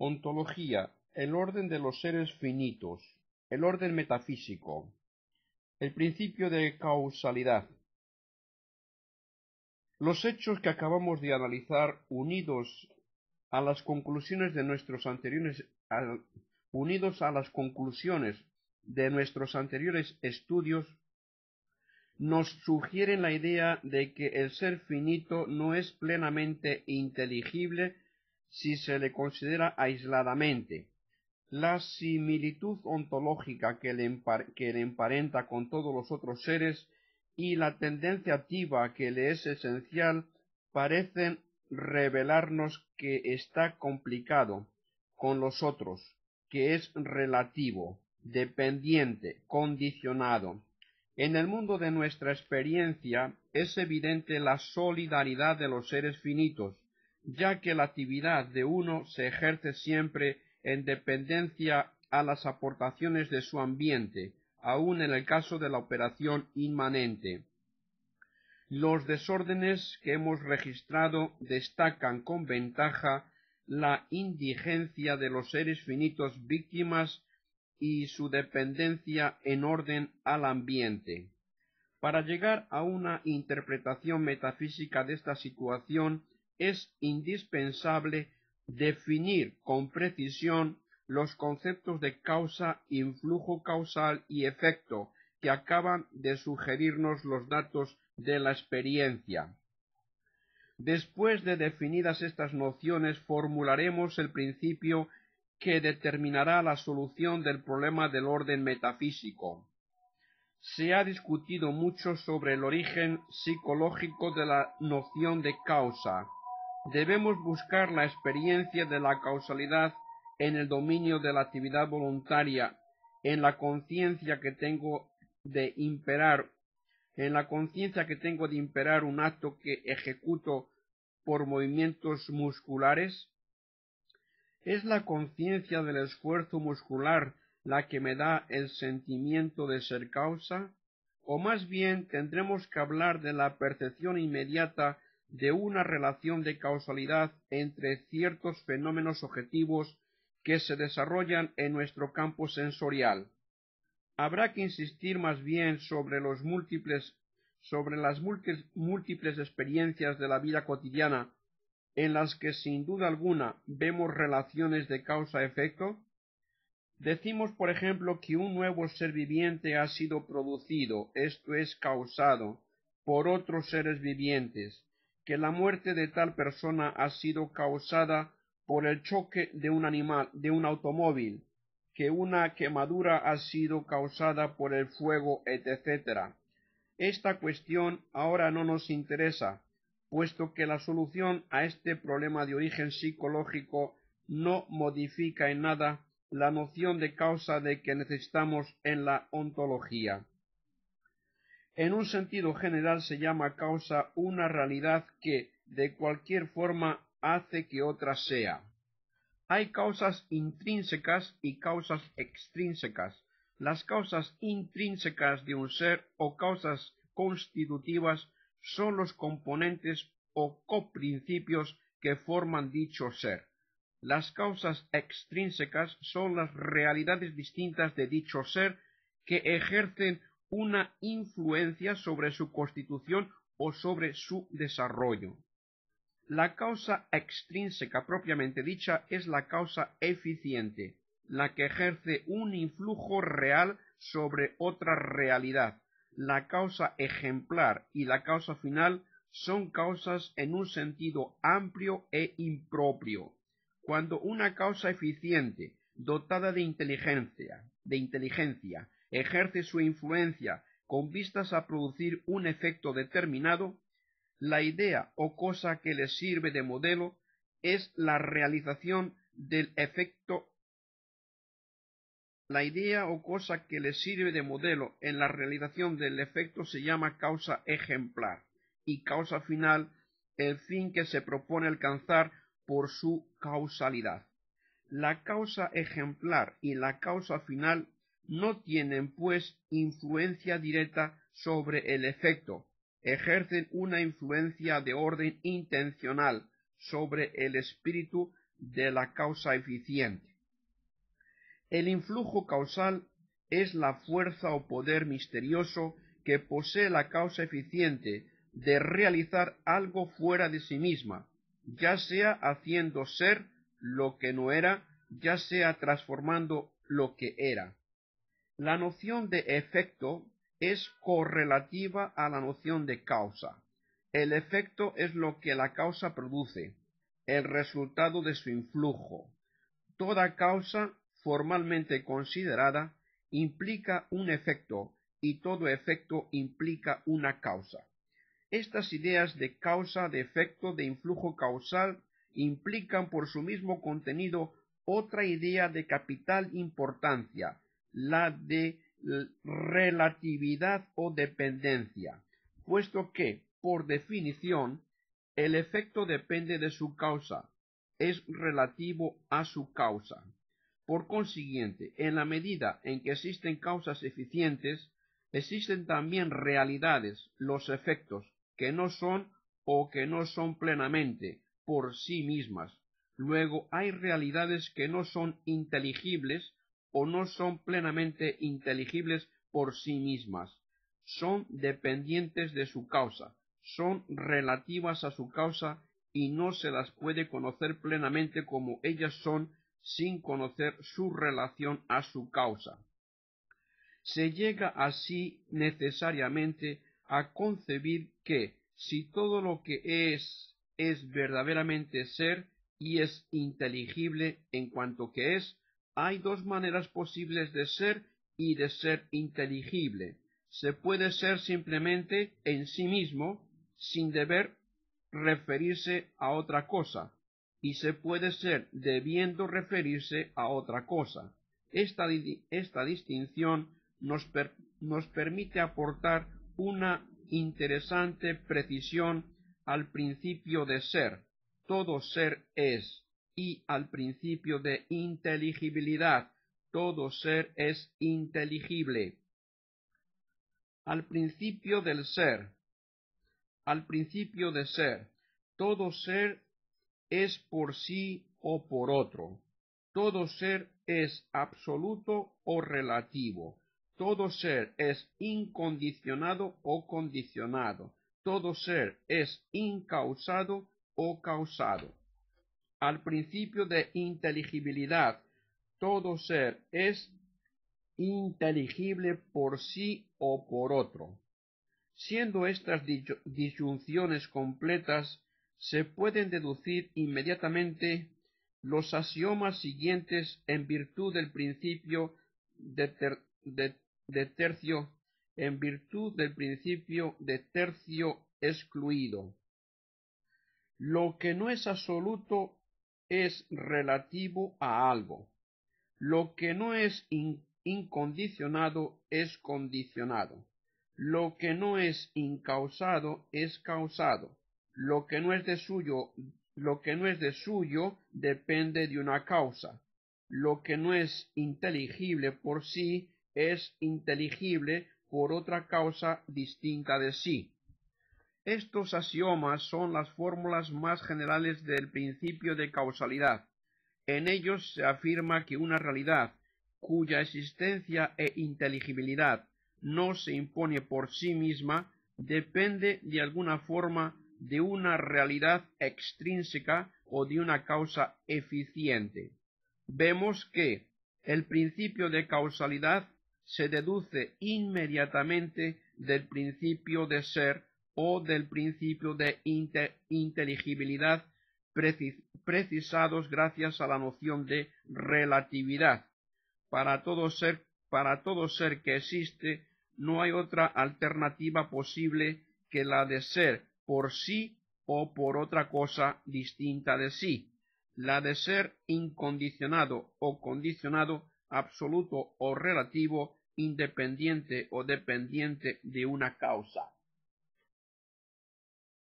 Ontología, el orden de los seres finitos, el orden metafísico, el principio de causalidad. Los hechos que acabamos de analizar, unidos a las conclusiones de nuestros anteriores estudios, nos sugieren la idea de que el ser finito no es plenamente inteligible si se le considera aisladamente. La similitud ontológica que le emparenta con todos los otros seres y la tendencia activa que le es esencial parecen revelarnos que está complicado con los otros, que es relativo, dependiente, condicionado. En el mundo de nuestra experiencia es evidente la solidaridad de los seres finitos, ya que la actividad de uno se ejerce siempre en dependencia a las aportaciones de su ambiente, aun en el caso de la operación inmanente. Los desórdenes que hemos registrado destacan con ventaja la indigencia de los seres finitos víctimas y su dependencia en orden al ambiente. Para llegar a una interpretación metafísica de esta situación es indispensable definir con precisión los conceptos de causa, influjo causal y efecto que acaban de sugerirnos los datos de la experiencia. Después de definidas estas nociones, formularemos el principio que determinará la solución del problema del orden metafísico. Se ha discutido mucho sobre el origen psicológico de la noción de causa. Debemos buscar la experiencia de la causalidad en el dominio de la actividad voluntaria, en la conciencia que tengo de imperar un acto que ejecuto por movimientos musculares. ¿Es la conciencia del esfuerzo muscular la que me da el sentimiento de ser causa? O más bien tendremos que hablar de la percepción inmediata de una relación de causalidad entre ciertos fenómenos objetivos que se desarrollan en nuestro campo sensorial. Habrá que insistir más bien sobre las múltiples experiencias de la vida cotidiana en las que sin duda alguna vemos relaciones de causa-efecto. Decimos, por ejemplo, que un nuevo ser viviente ha sido producido, esto es, causado, por otros seres vivientes, que la muerte de tal persona ha sido causada por el choque de un automóvil, que una quemadura ha sido causada por el fuego, etc. Esta cuestión ahora no nos interesa, puesto que la solución a este problema de origen psicológico no modifica en nada la noción de causa de que necesitamos en la ontología. En un sentido general se llama causa una realidad que, de cualquier forma, hace que otra sea. Hay causas intrínsecas y causas extrínsecas. Las causas intrínsecas de un ser o causas constitutivas son los componentes o coprincipios que forman dicho ser. Las causas extrínsecas son las realidades distintas de dicho ser que ejercen una influencia sobre su constitución o sobre su desarrollo. La causa extrínseca propiamente dicha es la causa eficiente, la que ejerce un influjo real sobre otra realidad. La causa ejemplar y la causa final son causas en un sentido amplio e impropio. Cuando una causa eficiente, dotada de inteligencia, ejerce su influencia con vistas a producir un efecto determinado, la idea o cosa que le sirve de modelo es la realización del efecto. La idea o cosa que le sirve de modelo en la realización del efecto se llama causa ejemplar y causa final el fin que se propone alcanzar por su causalidad. La causa ejemplar y la causa final no tienen, pues, influencia directa sobre el efecto, ejercen una influencia de orden intencional sobre el espíritu de la causa eficiente. El influjo causal es la fuerza o poder misterioso que posee la causa eficiente de realizar algo fuera de sí misma, ya sea haciendo ser lo que no era, ya sea transformando lo que era. La noción de efecto es correlativa a la noción de causa. El efecto es lo que la causa produce, el resultado de su influjo. Toda causa formalmente considerada implica un efecto y todo efecto implica una causa. Estas ideas de causa, de efecto, de influjo causal implican por su mismo contenido otra idea de capital importancia, la de relatividad o dependencia, puesto que, por definición, el efecto depende de su causa, es relativo a su causa. Por consiguiente, en la medida en que existen causas eficientes, existen también realidades, los efectos, que no son o que no son plenamente por sí mismas. Luego hay realidades que no son inteligibles o no son plenamente inteligibles por sí mismas. Son dependientes de su causa, son relativas a su causa y no se las puede conocer plenamente como ellas son sin conocer su relación a su causa. Se llega así necesariamente a concebir que si todo lo que es verdaderamente ser y es inteligible en cuanto que es, hay dos maneras posibles de ser y de ser inteligible. Se puede ser simplemente en sí mismo, sin deber referirse a otra cosa, y se puede ser debiendo referirse a otra cosa. Esta distinción nos permite aportar una interesante precisión al principio de ser, todo ser es, y al principio de inteligibilidad, todo ser es inteligible. Al principio del ser, al principio de ser, todo ser es por sí o por otro. Todo ser es absoluto o relativo. Todo ser es incondicionado o condicionado. Todo ser es incausado o causado. Al principio de inteligibilidad, todo ser es inteligible por sí o por otro. Siendo estas disyunciones completas, se pueden deducir inmediatamente los axiomas siguientes en virtud del principio de tercio, en virtud del principio de tercio excluido. Lo que no es absoluto es relativo a algo. Lo que no es incondicionado es condicionado. Lo que no es incausado es causado. Lo que no es de suyo depende de una causa. Lo que no es inteligible por sí es inteligible por otra causa distinta de sí. Estos axiomas son las fórmulas más generales del principio de causalidad. En ellos se afirma que una realidad cuya existencia e inteligibilidad no se impone por sí misma depende de alguna forma de una realidad extrínseca o de una causa eficiente. Vemos que el principio de causalidad se deduce inmediatamente del principio de ser o del principio de inteligibilidad precisados gracias a la noción de relatividad. Para todo ser que existe, no hay otra alternativa posible que la de ser por sí o por otra cosa distinta de sí, la de ser incondicionado o condicionado, absoluto o relativo, independiente o dependiente de una causa.